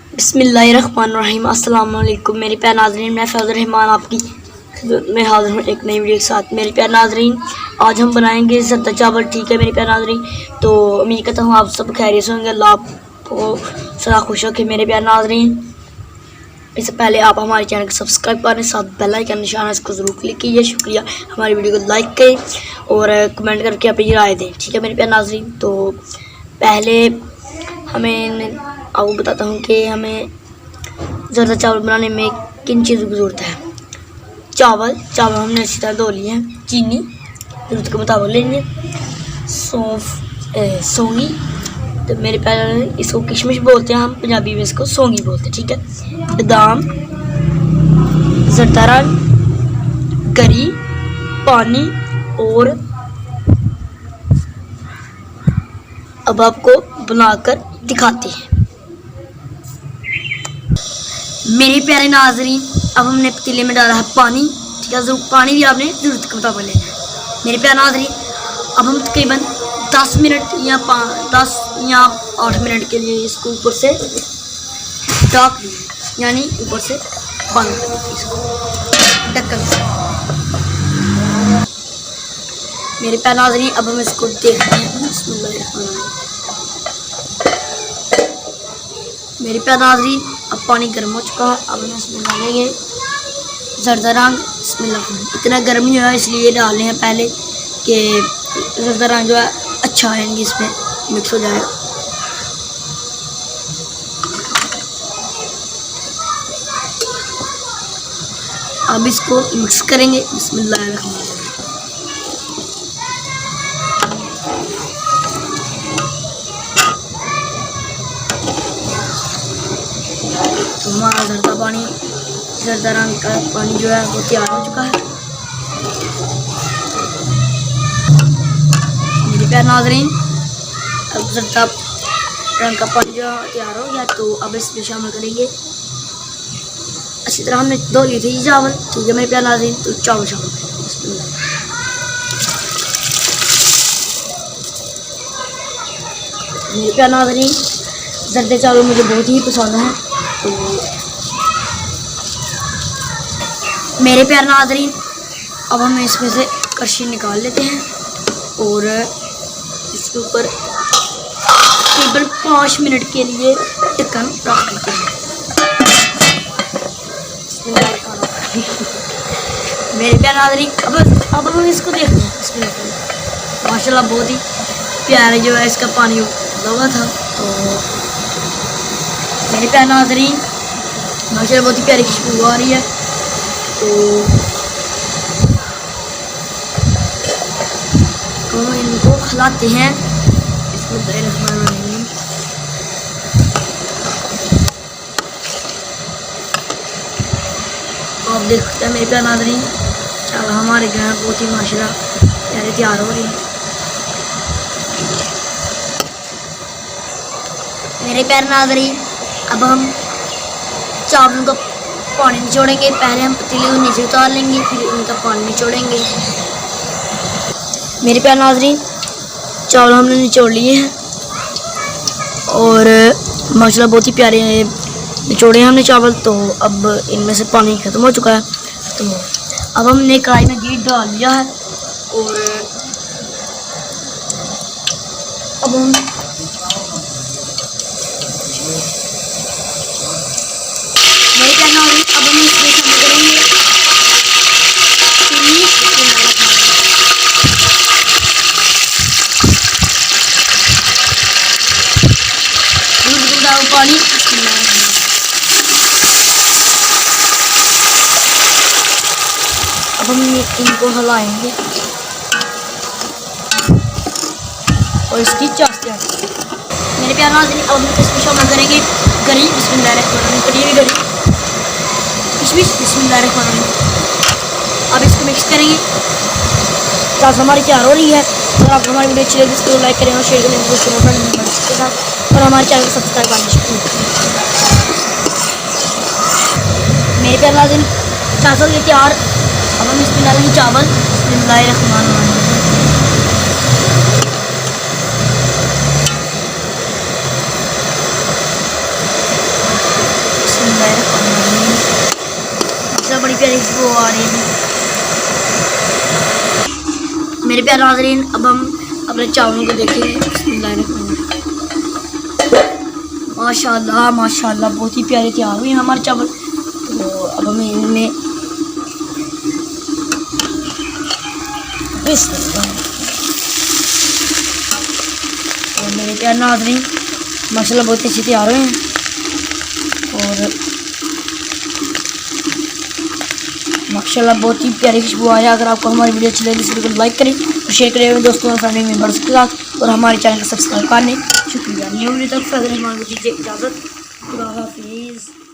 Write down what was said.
बिस्मिल्लाहिर्रहमानिर्रहीम। अस्सलाम वालेकुम मेरे प्यारे नाज़रीन, मैं फैज़ुर रहमान आपकी खिदमत में हाज़िर हूँ एक नई वीडियो के साथ। मेरे प्यारे नाज़रीन, आज हम बनाएंगे ज़रदा चावल। ठीक है मेरे प्यारे नाज़रीन, तो उम्मीद करता हूँ आप सब खैरियत से होंगे। अल्लाह आपको सदा खुश रखे। मेरे प्यारे नाज़रीन, इससे पहले आप हमारे चैनल को सब्सक्राइब करें, साथ बेल आइकन का निशान है, इसको ज़रूर क्लिक कीजिए। शुक्रिया। हमारी वीडियो को लाइक करें और कमेंट करके अपनी राय दें। ठीक है मेरे प्यारे नाज़रीन, तो पहले हमें आपको बताता हूँ कि हमें ज़रदा चावल बनाने में किन चीज़ों की ज़रूरत है। चावल हमने अच्छी तरह धो लिए हैं। चीनी ज़रूरत के मुताबिक लेंगे। सौंगी, तो मेरे प्यारे इसको किशमिश बोलते हैं, हम पंजाबी में इसको सौंगी बोलते हैं। ठीक है। बादाम, ज़रदा रंग, गरी, पानी और अब आपको बनाकर दिखाते हैं। मेरे प्यारे नाजरीन, अब हमने पतीले में डाला है पानी। ठीक है, पानी भी आपने ज़रूरत के मुताबिक लेना है। मेरे प्यारे नाजरीन, अब हम तकरीबन 10 मिनट या 10 या 8 मिनट के लिए इसको ऊपर से ढक दें, यानी ऊपर से बंद कर दें इसको ढक्कन से। मेरे प्यारे नाजरीन, अब हम इसको देखते हैं। मेरे प्यारे नाज़रीन, अब पानी गर्म हो चुका है। अब हम इसमें डालेंगे ज़रदा रंग। इतना गर्म नहीं हुआ इसलिए डालने हैं पहले कि ज़रदा रंग जो है अच्छा है इसमें मिक्स हो जाएगा। अब इसको मिक्स करेंगे। बिस्मिल्लाह। तो हमारा ज़रदा रंग का पानी जो है वो तैयार हो चुका है। मेरे प्यारे नाज़रीन, अब ज़रदा रंग का पानी जो तैयार हो गया, तो अब इसमें शामिल करेंगे। अच्छी तरह हमने धो लिए थे ये चावल। ठीक है मेरे प्यारे नाज़रीन, तो चावल शामिल करेंगे। मेरे प्यारे नाज़रीन, ज़रदे चावल मुझे बहुत ही पसंद हैं। तो मेरे प्यारे नाज़रीन, अब हम इसमें से कड़छी निकाल लेते हैं और इसके ऊपर तकरीबन 5 मिनट के लिए ढक्कन रख देते हैं। मेरे प्यारे नाज़रीन, अब हम इसको देखते हैं। माशाल्लाह बहुत ही प्यारे जो है इसका पानी लगा था। तो मेरे प्यारे नाज़रीन, माशाल्लाह बहुत ही प्यारी खुशबू आ रही है। तो हम इनको खिलाते हैं। आप देखते हैं मेरे प्यारे नाज़रीन, चावल हमारे घर बहुत ही माशाल्लाह प्यारे तैयार हो रही है। मेरे प्यारे नाज़रीन, अब हम चावलों का पानी निचोड़ेंगे। पहले हम पतीले को नीचे उतार लेंगे, फिर उनका पानी निचोड़ेंगे। मेरे प्यारे नाज़रीन, चावल हमने निचोड़ लिए हैं और माशाल्लाह बहुत ही प्यारे निचोड़े हैं हमने चावल। तो अब इनमें से पानी ख़त्म हो चुका है। तो अब हमने कढ़ाई में घी डाल लिया है और अब हम इसमें शामिल करेंगे चीनी, पानी। अब हम इनको हिलाएंगे और इसकी चाशनी। मेरे प्यारे नाज़रीन, अब हम इसमें शामिल करेंगे गरी। कटी हुई गरी, किशमिश। अब इसको मिक्स करेंगे। चाशनी हमारी तैयार हो रही है। अगर आपको हमारी वीडियो अच्छी लगी तो लाइक करें और शेयर करें के साथ, और हमारे चैनल को सब्सक्राइब करना। मेरे प्यारे नाज़रीन, चावल के तैयार। अब हम इसमें डालेंगे चावल। बिस्मिल्लाहिर्रहमानिर्रहीम। माशाल्लाह बड़ी प्यारी खुशबू आ रही है। मेरे प्यारे नाज़रीन, अब हम अपने चावलों को देखेंगे। माशाल्लाह माशाल्लाह बहुत ही प्यारे तैयार हुए हैं हमारे चावल। तो अब हमें इनमें और मेरे प्यारे नाज़रीन माशाल्लाह बहुत अच्छे तैयार हुए हैं। और माशाल्लाह बहुत ही प्यारी खुशबू आ रही है। अगर आपको हमारी वीडियो अच्छी लगी इस वीडियो को लाइक करें और शेयर करें अपने दोस्तों और फैमिली मेम्बर्स के साथ, और हमारे चैनल को सब्सक्राइब करने शुक्रिया। न्यू वीडियो तक फैज़ल रहमान को दीजिए इजाज़त। खुदा हाफिज़।